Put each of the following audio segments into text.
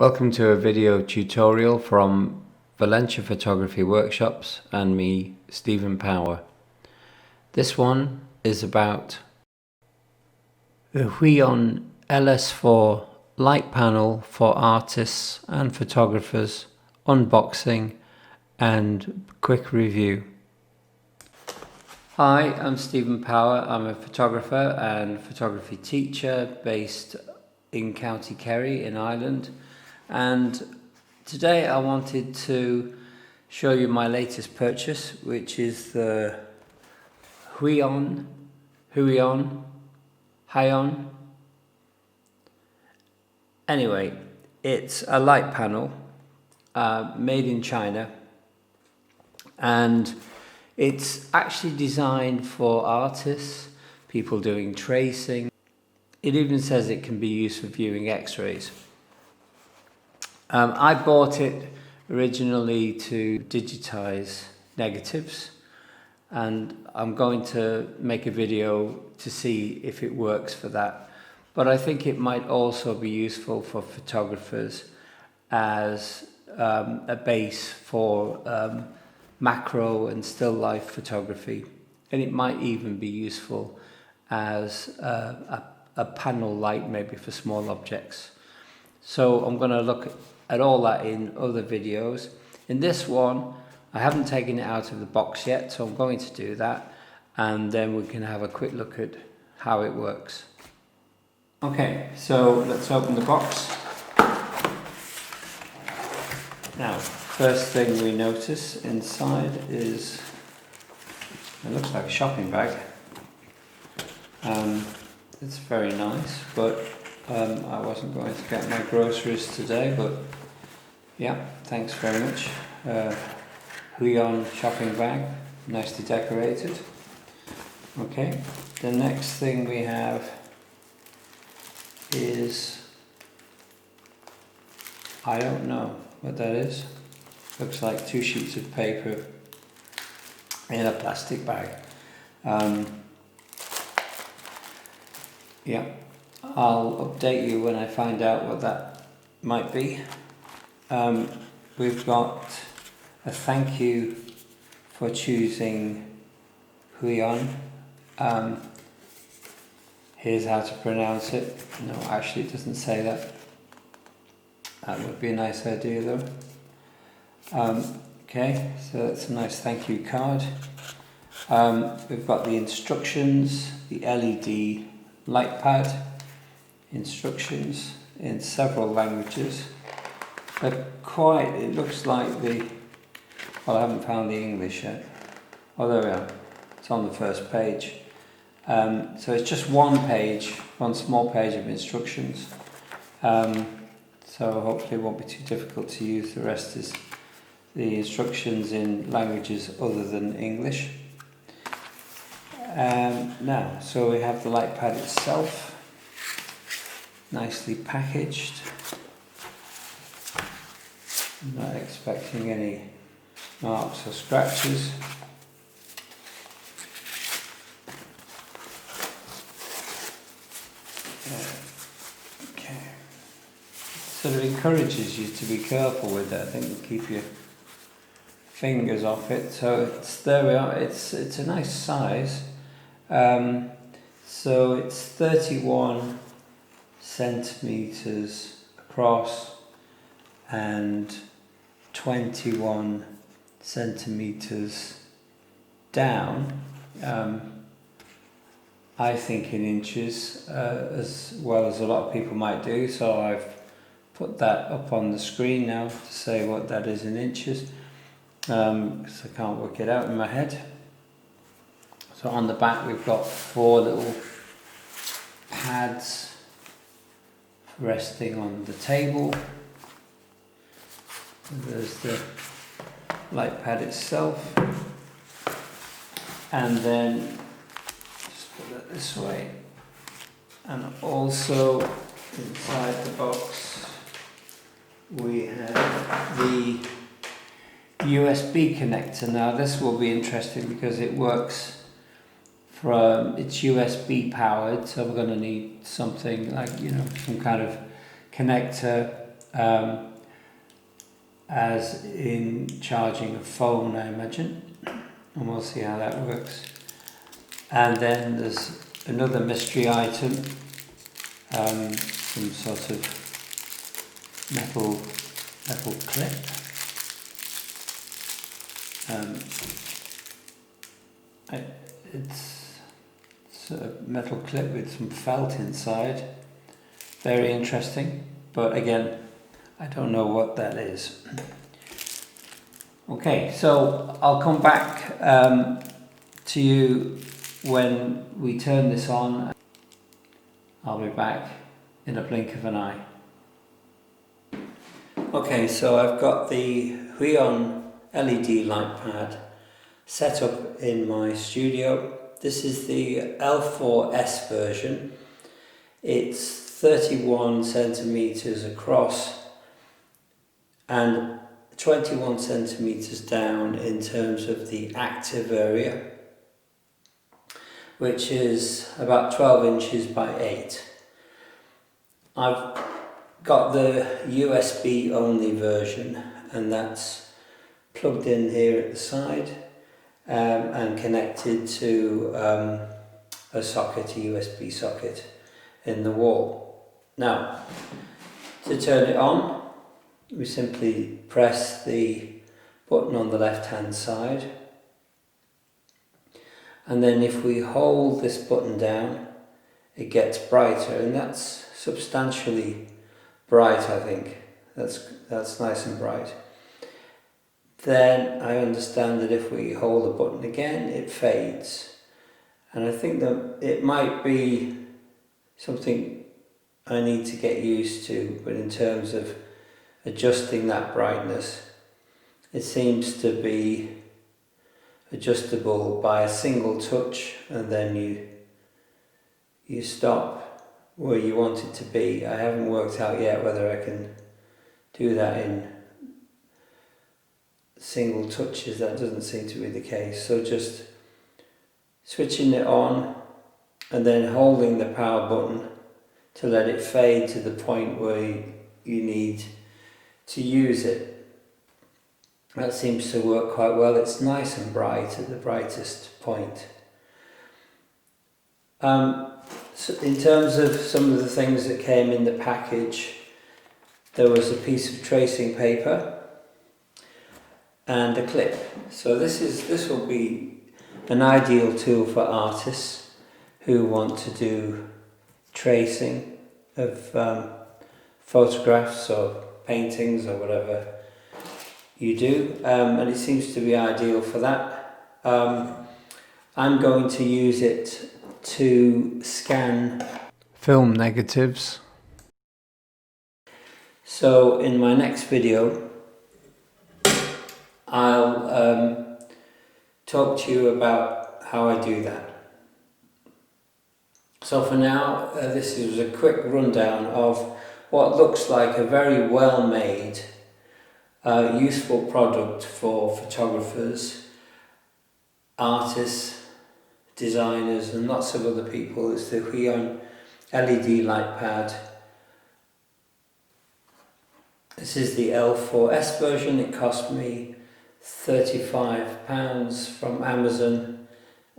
Welcome to a video tutorial from Valentia Photography Workshops and me, Stephen Power. This one is about the Huion LS4 light panel for artists and photographers, unboxing and quick review. Hi, I'm Stephen Power. I'm a photographer and photography teacher based in County Kerry in Ireland. And today I wanted to show you my latest purchase, which is the Huion. Anyway, it's a light panel made in China, and it's actually designed for artists, people doing tracing. It even says it can be used for viewing X-rays. I bought it originally to digitize negatives, and I'm going to make a video to see if it works for that. But I think it might also be useful for photographers as a base for macro and still life photography, and it might even be useful as a panel light maybe for small objects. So I'm going to look at all that in other videos. In this one, I haven't taken it out of the box yet, so I'm going to do that, and then we can have a quick look at how it works. Okay, so let's open the box. Now, first thing we notice inside is, it looks like a shopping bag. It's very nice, but I wasn't going to get my groceries today, but yeah, thanks very much. Huion shopping bag, nicely decorated. Okay, the next thing we have is, I don't know what that is. Looks like 2 sheets of paper in a plastic bag. Yeah, I'll update you when I find out what that might be. We've got a thank you for choosing Huion. Here's how to pronounce it. No, actually it doesn't say that. That would be a nice idea though. Okay, so that's a nice thank you card. We've got the instructions, the LED light pad, instructions in several languages. It looks like well, I haven't found the English yet. Oh, there we are. It's on the first page. So it's just one small page of instructions. So hopefully it won't be too difficult to use. The rest is the instructions in languages other than English. Now, so we have the light pad itself, nicely packaged. I'm not expecting any marks or scratches. Okay. Sort of encourages you to be careful with it. I think you keep your fingers off it. So there we are. It's a nice size. So it's 31 centimeters across and 21 centimeters down. I think in inches, as well as a lot of people might do, so I've put that up on the screen now to say what that is in inches, because I can't work it out in my head. So on the back we've got 4 little pads resting on the table. There's the light pad itself, and then just put that this way, and also inside the box we have the USB connector. Now this will be interesting because it works it's USB powered, so we're going to need something like, some kind of connector as in charging a phone, I imagine, and we'll see how that works. And then there's another mystery item, some sort of metal clip. It's a metal clip with some felt inside. Very interesting, but again, I don't know what that is. Okay, so I'll come back to you when we turn this on. I'll be back in a blink of an eye. Okay, so I've got the Huion LED light pad set up in my studio. This is the L4S version. It's 31 centimeters across and 21 centimeters down in terms of the active area, which is about 12 inches by 8. I've got the USB only version, and that's plugged in here at the side and connected to a socket, a USB socket in the wall. Now, to turn it on, we simply press the button on the left hand side, and then if we hold this button down, it gets brighter, and that's substantially bright. I think that's nice and bright. Then I understand that if we hold the button again, it fades, and I think that it might be something I need to get used to, but in terms of adjusting that brightness, it seems to be adjustable by a single touch, and then you stop where you want it to be. I haven't worked out yet whether I can do that in single touches. That doesn't seem to be the case. So just switching it on and then holding the power button to let it fade to the point where you need to use it. That seems to work quite well. It's nice and bright at the brightest point. So in terms of some of the things that came in the package, there was a piece of tracing paper and a clip. So this will be an ideal tool for artists who want to do tracing of photographs or paintings or whatever you do, and it seems to be ideal for that. I'm going to use it to scan film negatives. So in my next video I'll talk to you about how I do that. So for now, this is a quick rundown of what looks like a very well made useful product for photographers, artists, designers and lots of other people. It's the Huion LED light pad. This is the L4S version. It cost me £35 from Amazon.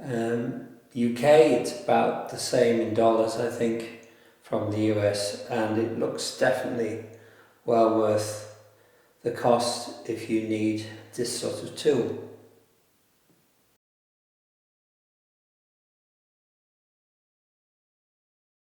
UK, it's about the same in dollars, I think, from the US, and it looks definitely well worth the cost if you need this sort of tool.